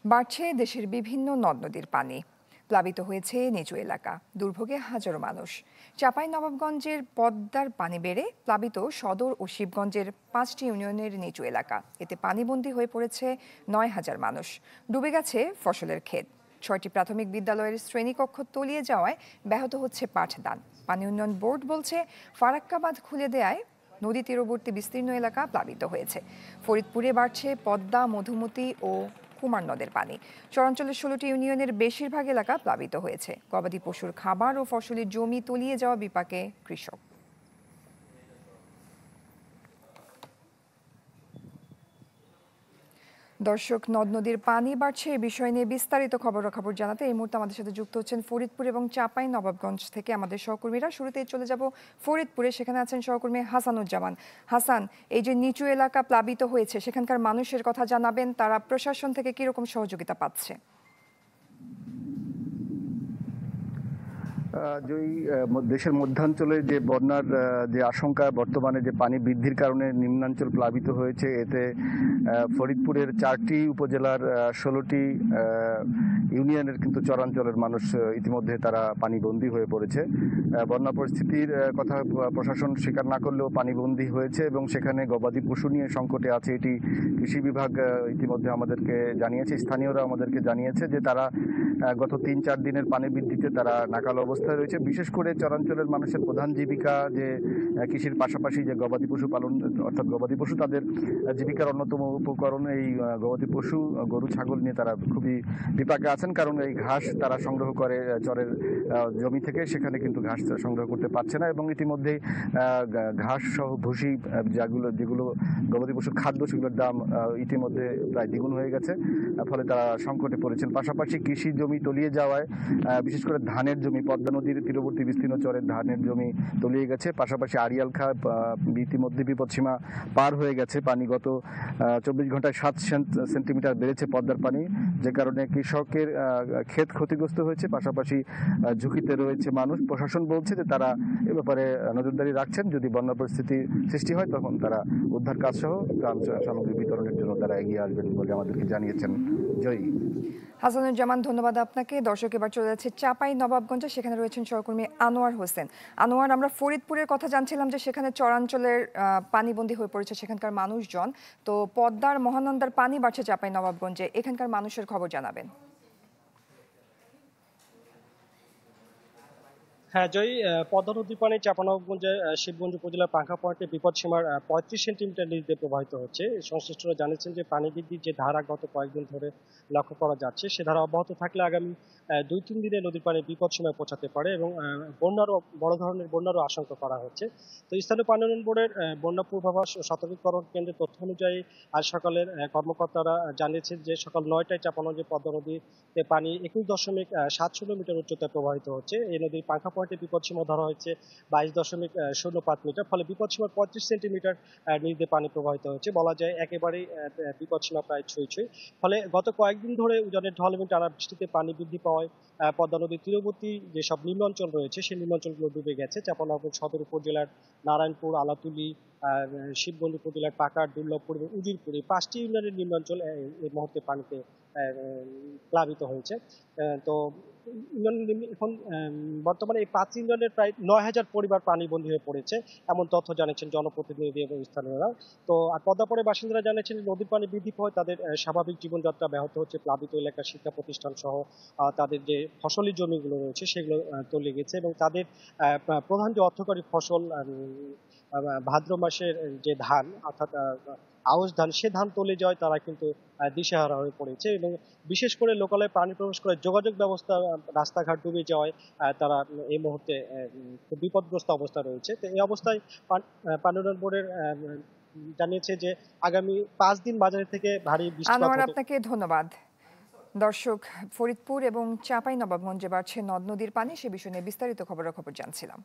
বাড়ছে দেশের বিভিন্ন নদ নদীর পানি। প্লাবিত হয়েছে নিচু এলাকা, দুর্ভোগে হাজারো মানুষ। চাঁপাইনবাবগঞ্জের পদ্মার পানি বেড়ে প্লাবিত সদর ও শিবগঞ্জের 5টি ইউনিয়নের নিচু এলাকা। এতে পানিবন্দী হয়ে পড়েছে 9,000 মানুষ। ডুবে গেছে ফসলের ক্ষেত। 6টি প্রাথমিক বিদ্যালয়ের শ্রেণীকক্ষ তলিয়ে যাওয়ায় ব্যাহত হচ্ছে পাঠদান। পানি উন্নয়ন বোর্ড বলছে, ফারাক্কা বাঁধ খুলে দেয়ায় নদী তীরবর্তী বিস্তীর্ণ এলাকা প্লাবিত হয়েছে। ফরিদপুরে বাড়ছে পদ্মা, মধুমতি ও কুমার নদের পানি। চরাঞ্চলের 16টি ইউনিয়নের বেশিরভাগ এলাকা প্লাবিত হয়েছে। গবাদি পশুর খাবার ও ফসলের জমি তলিয়ে যাওয়া বিপাকে কৃষক। দর্শক, নদ নদীর পানি বাড়ছে এই বিষয় নিয়ে বিস্তারিত খবরাখবর জানাতে এই মুহূর্তে আমাদের সাথে যুক্ত হচ্ছেন ফরিদপুর এবং চাঁপাইনবাবগঞ্জ থেকে আমাদের সহকর্মীরা। শুরুতেই চলে যাব ফরিদপুরে, সেখানে আছেন সহকর্মী হাসানুজ্জামান। হাসান, এই যে নিচু এলাকা প্লাবিত হয়েছে, সেখানকার মানুষের কথা জানাবেন, তারা প্রশাসন থেকে কিরকম সহযোগিতা পাচ্ছে? দেশের মধ্যাঞ্চলে যে বন্যার যে আশঙ্কা, বর্তমানে যে পানি বৃদ্ধির কারণে নিম্নাঞ্চল প্লাবিত হয়েছে, এতে ফরিদপুরের 4টি উপজেলার 16টি ইউনিয়নের কিন্তু চরাঞ্চলের মানুষ ইতিমধ্যে তারা পানিবন্দী হয়ে পড়েছে। বন্যা পরিস্থিতির কথা প্রশাসন স্বীকার না করলেও পানিবন্দী হয়েছে এবং সেখানে গবাদি পশু নিয়ে সংকটে আছে। এটি কৃষি বিভাগ ইতিমধ্যে আমাদেরকে জানিয়েছে, স্থানীয়রা আমাদেরকে জানিয়েছে যে তারা গত 3-4 দিনের পানি বৃদ্ধিতে তারা নাকাল অবস্থায় রয়েছে। বিশেষ করে চরাঞ্চলের মানুষের প্রধান জীবিকা যে কৃষির পাশাপাশি যে গবাদি পশু পালন, অর্থাৎ গবাদি পশু তাদের জীবিকার অন্যতম উপকরণ। এই গবাদি পশু গরু ছাগল নিয়ে তারা খুবই বিপাকে আছেন, কারণ এই ঘাস তারা সংগ্রহ করে চরের জমি থেকে, সেখানে কিন্তু ঘাস সংগ্রহ করতে পারছে না এবং ইতিমধ্যেই ঘাস সহ ভুসি যেগুলো গবাদি পশুর খাদ্য, সেগুলোর দাম ইতিমধ্যে প্রায় দ্বিগুণ হয়ে গেছে। ফলে তারা সংকটে পড়েছেন। পাশাপাশি কৃষি জমি তলিয়ে যাওয়ায় বিশেষ করে ধানের জমি, পদ্মা নদীর তীরবর্তী বিস্তীর্ণ চরের ধানের জমি তলিয়ে গেছে। পাশাপাশি আড়িয়াল খাঁ ইতিমধ্যে বিপদসীমা পার হয়ে গেছে। পানি গত 24 ঘন্টায় 7 সেন্টিমিটার বেড়েছে পদ্মার পানি, যে কারণে কৃষকের ক্ষেত ক্ষতিগ্রস্ত হয়েছে। পাশাপাশি ঝুঁকিতে রয়েছে মানুষ। প্রশাসন বলছে যে তারা এ ব্যাপারে নজরদারি রাখছেন। যদি বন্যা পরিস্থিতি সৃষ্টি হয় তখন তারা উদ্ধার কাজ সহ ত্রাণ সামগ্রী বিতরণের জন্য তারা এগিয়ে আসবেন বলে আমাদেরকে জানিয়েছেন। জয়ী। হাসানুজ্জামান, ধন্যবাদ আপনাকে। দর্শক, এবার চলে যাচ্ছে চাঁপাইনবাবগঞ্জে, সেখানে রয়েছেন সহকর্মী আনোয়ার হোসেন। আনোয়ার, আমরা ফরিদপুরের কথা জানছিলাম যে সেখানে চরাঞ্চলের পানিবন্দী হয়ে পড়েছে সেখানকার মানুষজন। তো পদ্মার মহানন্দার পানি বাড়ছে চাঁপাইনবাবগঞ্জে, এখানকার মানুষের খবর জানাবেন। হ্যাঁ জয়ী, পদ্মা নদীর পানি চাঁপাইনবাবগঞ্জের শিবগঞ্জ উপজেলার পাংখা পয়েন্টে বিপদসীমার 35 সেন্টিমিটার নিচ দিয়ে প্রবাহিত হচ্ছে। সংশ্লিষ্টরা জানিয়েছেন যে পানি বৃদ্ধির যে ধারা গত কয়েকদিন ধরে লক্ষ্য করা যাচ্ছে, সে ধারা অব্যাহত থাকলে আগামী 2-3 দিনে নদীর পানি বিপদসীমায় পৌঁছাতে পারে এবং বড় ধরনের বন্যারও আশঙ্কা করা হচ্ছে। তো স্থানীয় পানি উন্নয়ন বোর্ডের বন্যা পূর্বাভাস ও সতর্কীকরণ কেন্দ্রের তথ্য অনুযায়ী আজ সকালের কর্মকর্তারা জানিয়েছেন যে সকাল 9টায় চাঁপাইনবাবগঞ্জে পদ্মা নদীতে পানি 21.70 মিটার উচ্চতায় প্রবাহিত হচ্ছে। এই নদীর পাংখা পয়েন্টে বিপদসীমা ধরা হয়েছে 22.05 মিটার। ফলে বিপদসীমার 35 সেন্টিমিটার নিচ দিয়ে পানি প্রবাহিত হচ্ছে। বলা যায় একেবারেই বিপদসীমা প্রায় ছুঁই। ফলে গত কয়েকদিন ধরে উজানের ঢল এবং টানা বৃষ্টিতে পানি বৃদ্ধি পাওয়ায় পদ্মা নদীর তীরবর্তী যেসব নিম্নাঞ্চল রয়েছে সেই নিম্নাঞ্চলগুলো ডুবে গেছে। চাঁপাইনবাবগঞ্জ সদর উপজেলার নারায়ণপুর, আলাতুলি, শিবগঞ্জ উপজেলার পাকার, দুর্লভপুর এবং উজিরপুর, এই 5টি ইউনিয়নের নিম্নাঞ্চল এই মুহূর্তে পানিতে প্লাবিত হয়েছে। তো এখন বর্তমানে এই 5 ইউনিয়নের প্রায় 9,000 পরিবার পানিবন্দী হয়ে পড়েছে, এমন তথ্য জানিয়েছেন জনপ্রতিনিধি এবং স্থানীয়রা। তো পদ্মাপড়ের বাসিন্দারা জানিয়েছেন নদীর পানি বৃদ্ধি পাওয়ায় তাদের স্বাভাবিক জীবনযাত্রা ব্যাহত হচ্ছে। প্লাবিত এলাকার শিক্ষা প্রতিষ্ঠান সহ তাদের যে ফসলি জমিগুলো রয়েছে সেগুলো তলিয়ে গেছে এবং তাদের প্রধান যে অর্থকরী ফসল ভাদ্র মাসের যে ধান, অর্থাৎ আউশ ধান, সে ধান তলে যাওয়ায় তারা কিন্তু দিশেহারা হয়ে পড়েছে এবং বিশেষ করে লোকালয়ে পানি প্রবেশ করে যোগাযোগ ব্যবস্থা, রাস্তাঘাট ডুবে যাওয়ায় তারা এই মুহূর্তে খুব বিপদগ্রস্ত অবস্থা রয়েছে। তো এই অবস্থায় পানি উন্নয়ন বোর্ডের জানিয়েছে যে আগামী 5 দিন বাজার থেকে ভারী বৃষ্টিপাত। আনোয়ার, আপনাকে ধন্যবাদ। দর্শক, ফরিদপুর এবং চাঁপাইনবাবগঞ্জে বাড়ছে নদ নদীর পানি, সে বিষয়ে বিস্তারিত খবরাখবর জানছিলাম।